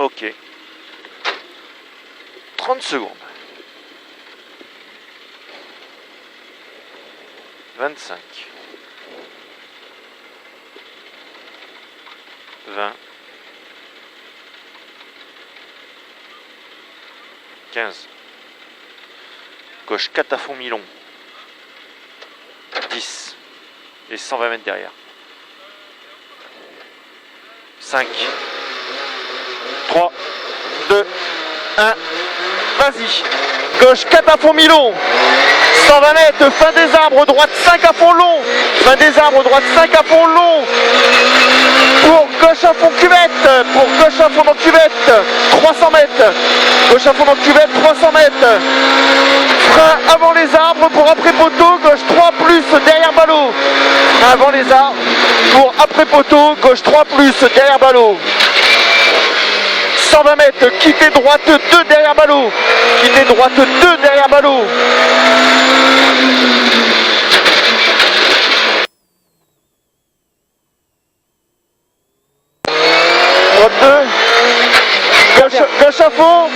Ok. 30 secondes. 25. 20. 15. Gauche 4 à fond mi-long. 10. Et 120 mètres derrière. 5. 3. 2. 1. Vas-y. Gauche 4 à fond mi-long. 120 mètres, fin des arbres, droite 5 à fond long. Fin des arbres, droite 5 à fond long. Pour gauche à fond cuvette. Pour gauche à fond dans cuvette. 300 mètres. Gauche à fond dans cuvette, 300 mètres. Frein avant les arbres pour après poteau. Gauche 3 plus derrière ballot. Frein avant les arbres pour après poteau. Gauche 3 plus derrière ballot. 120 mètres, quittez droite 2 derrière ballot. Quittez droite 2 derrière ballot. Droite 2. Gauche à fond.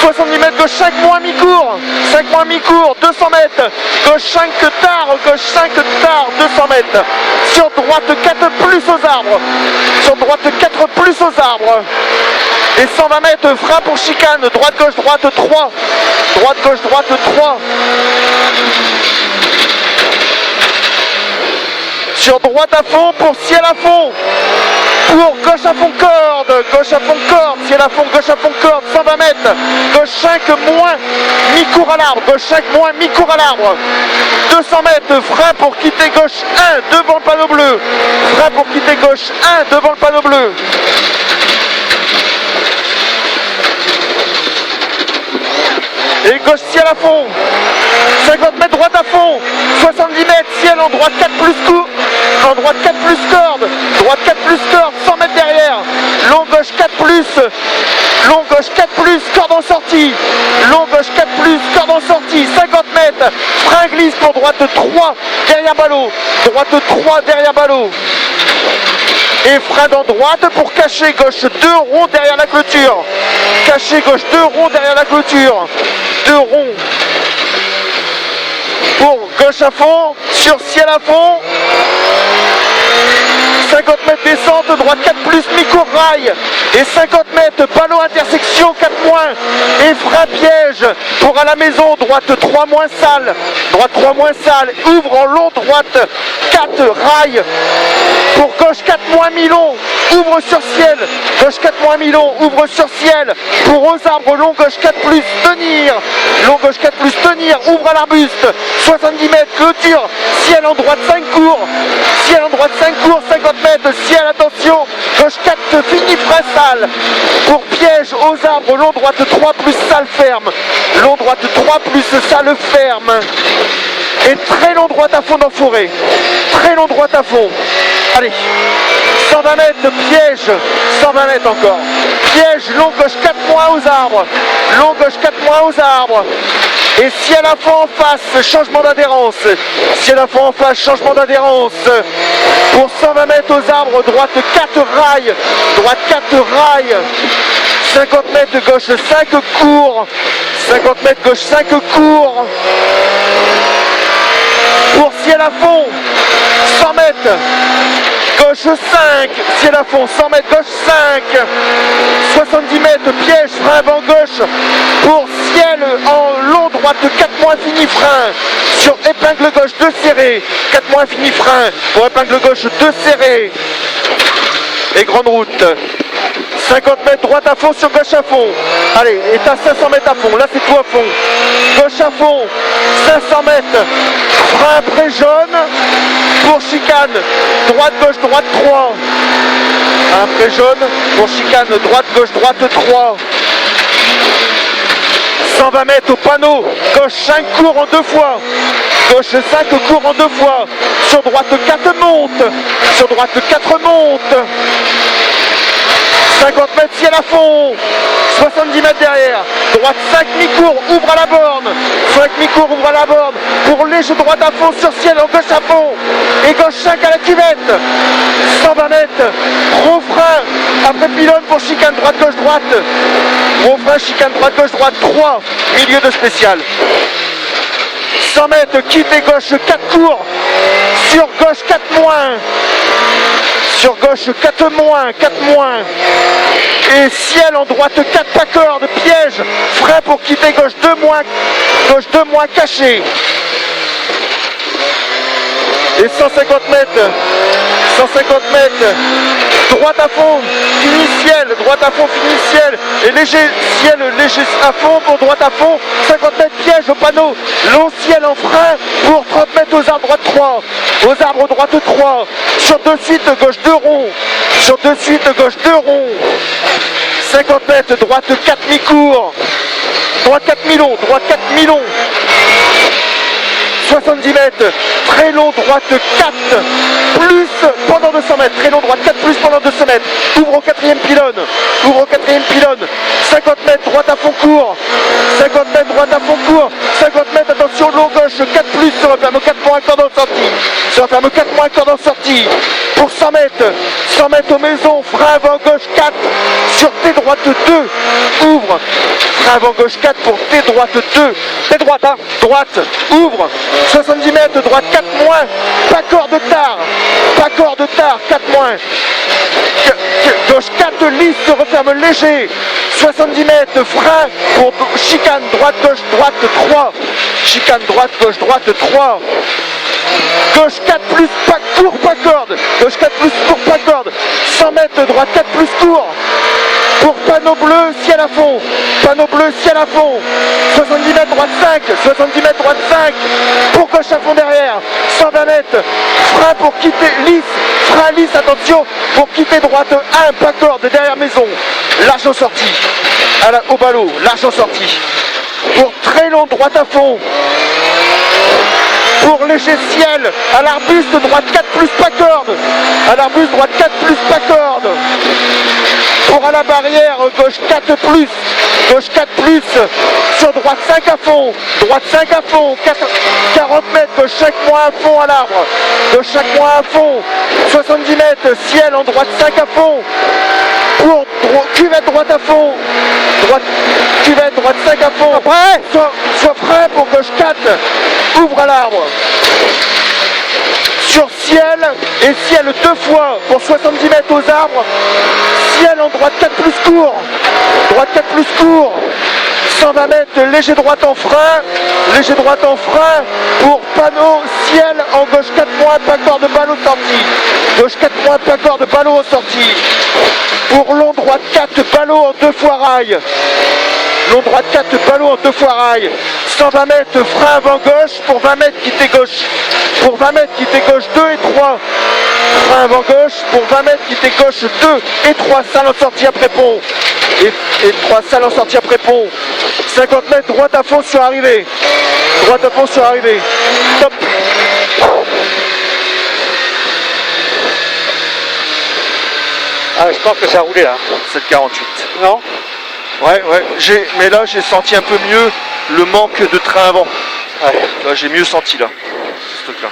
70 mètres, gauche 5 moins mi-cours. 5 moins mi-cours, 200 mètres. Gauche 5 tard, gauche 5 tard, 200 mètres. Sur droite 4 plus aux arbres. Sur droite 4 plus aux arbres. Et 120 mètres, frein pour chicane, droite, gauche, droite, 3. Droite, gauche, droite, 3. Sur droite à fond, pour ciel à fond. Pour gauche à fond corde, gauche à fond corde, ciel à fond, gauche à fond corde, 120 mètres. Gauche 5 moins, mi-cours à l'arbre, gauche 5 moins, mi-cours à l'arbre. 200 mètres, frein pour quitter gauche 1 devant le panneau bleu. Frein pour quitter gauche 1 devant le panneau bleu. Et gauche ciel à fond. 50 mètres droite à fond. 70 mètres ciel en droite 4 plus coup. En droite 4 plus corde. Droite 4 plus corde. 100 mètres derrière. Long gauche 4 plus. Long gauche 4 plus. Corde en sortie. Long gauche 4 plus. Corde en sortie. 50 mètres. Frein glisse pour droite 3 derrière ballot. Droite 3 derrière ballot. Et frein dans droite pour cacher gauche 2 ronds derrière la clôture. Cacher gauche 2 ronds derrière la clôture. 2 ronds. Pour gauche à fond, sur ciel à fond. 50 mètres descente, droite 4 plus, mi-cours rail. Et 50 mètres, ballot intersection 4 moins. Et frein piège pour à la maison, droite 3 moins salle. Droite 3 moins salle, ouvre en long, droite 4 rail. Pour gauche 4 moins mi-long, ouvre sur ciel. Gauche 4 moins mi-long, ouvre sur ciel. Pour aux arbres, long gauche 4 plus, tenir. Long gauche 4 plus, tenir, ouvre à l'arbuste. 70 mètres, clôture. Ciel en droite 5 cours. Ciel en droite 5 cours, 50 mètres. Ciel, attention. Gauche 4, fini, frein salle. Pour piège aux arbres, long droite 3 plus, salle ferme. Long droite 3 plus, salle ferme. Et très long droite à fond dans forêt. Très long droite à fond. Allez, 120 mètres, piège, 120 mètres encore. Piège, long gauche 4 moins aux arbres. Long gauche 4 moins aux arbres. Et ciel à fond en face, changement d'adhérence. Ciel à fond en face, changement d'adhérence. Pour 120 mètres aux arbres, droite 4 rails. Droite 4 rails. 50 mètres gauche 5 cours. 50 mètres gauche 5 cours. Pour ciel à fond, 100 mètres, gauche 5, ciel à fond, 100 mètres, gauche 5, 70 mètres, piège, frein avant gauche, pour ciel en long, droite 4 moins fini, frein, sur épingle gauche 2 serré, 4 moins fini, frein, pour épingle gauche 2 serré, et grande route. 50 mètres droite à fond sur gauche à fond. Allez, et t'as 500 mètres à fond. Là, c'est tout à fond. Gauche à fond, 500 mètres. Frein après jaune pour chicane. Droite, gauche, droite 3. Après jaune pour chicane. Droite, gauche, droite 3. 120 mètres au panneau. Gauche 5 cours en 2 fois. Gauche 5 cours en 2 fois. Sur droite 4 monte. Sur droite 4 monte. 50 mètres, ciel à fond. 70 mètres derrière. Droite 5 mi-cours, ouvre à la borne. 5 mi-cours, ouvre à la borne. Pour léger droite à fond sur ciel, en gauche à fond. Et gauche 5 à la cuvette. 120 mètres. Gros frein. Après pylône pour chicane droite, gauche, droite. Gros frein, chicane droite, gauche, droite. 3. Milieu de spécial. 100 mètres, quitte et gauche 4 cours. Sur gauche 4 moins. Sur gauche 4 moins, 4 moins. Et ciel en droite 4 pas corde, piège. Frein pour quitter gauche 2 moins. Gauche 2 moins caché. Et 150 mètres. 150 mètres. Droite à fond, fini ciel, droite à fond, fini ciel, et léger ciel, léger à fond pour droite à fond, 50 mètres piège au panneau, long ciel en frein pour 30 mètres aux arbres droite 3, aux arbres droite 3, sur 2 suites gauche 2 ronds, sur 2 suites gauche 2 ronds, 50 mètres, droite 4 mi-cours, droite 4 mi-long, droite 4 mi-long, 70 mètres, très long, droite 4, plus pendant 200 mètres, très long, droite 4, plus pendant 200 mètres, ouvre au 4e pylône, ouvre au 4e pylône, 50 mètres, droite à fond court, 50 mètres, droite à fond court, 50 mètres, attention, long gauche, 4 plus, se referme au 4 moins corde en sortie, se referme au 4 moins corde en sortie, pour 100 mètres aux maisons, frein avant gauche 4, sur T droite 2, ouvre, frein avant gauche 4 pour T droite 2, T droite, hein, droite, ouvre, 70 mètres, droite 4 moins, pas corde tard, 4 moins, gauche 4 lisse, se referme léger, 70 mètres, frein pour chicane, droite, gauche, droite 3, chicane, droite, gauche, droite 3, gauche 4 plus, pas court, pas corde, gauche 4 plus, court, pas corde, 100 mètres, droite 4 plus, court, pour panneau bleu, ciel à fond, panneau bleu, ciel à fond, 70 mètres, droite 5, 70 mètres, droite 5, pour gauche à fond derrière, 120 mètres, frein pour quitter, lisse, frein lisse, attention, pour quitter droite 1, pas corde, derrière maison, large en sortie, au ballot, large en sortie, pour très long, droite à fond, pour léger ciel, à l'arbuste, droite 4 plus, pas corde, à l'arbuste, droite 4 plus, pas corde, pour à la barrière, gauche 4 plus, gauche 4 plus, sur droite 5 à fond, droite 5 à fond, 40 mètres, gauche 5 moins à fond à l'arbre, gauche 5 moins à fond, 70 mètres, ciel en droite 5 à fond, pour cuvette droite à fond, cuvette droite 5 à fond, après, sur frein pour gauche 4, ouvre à l'arbre. Sur ciel et ciel 2 fois pour 70 mètres aux arbres, ciel en droite 4 plus court, droite 4 plus court, 120 mètres, léger droite en frein pour panneau, ciel en gauche 4 moins, pas corde, ballot sortie, gauche 4 moins, pas corde, ballot en sortie, pour long droite 4, ballot en 2 fois rail, long droite 4, ballot en 2 fois rail, 120 mètres, frein avant gauche, pour 20 mètres quitter gauche, pour 20 mètres quitter gauche 2 et 3, frein avant gauche, pour 20 mètres quitter gauche 2 et 3, salle en sortie après pont, et 3 salles en sortie après pont, 50 mètres, droite à fond sur arrivée, droite à fond sur arrivée, top. Ah, je pense que ça a roulé là. 7,48. Non? Ouais, mais là j'ai senti un peu mieux le manque de train avant. Ouais. Là j'ai mieux senti là, ce truc là.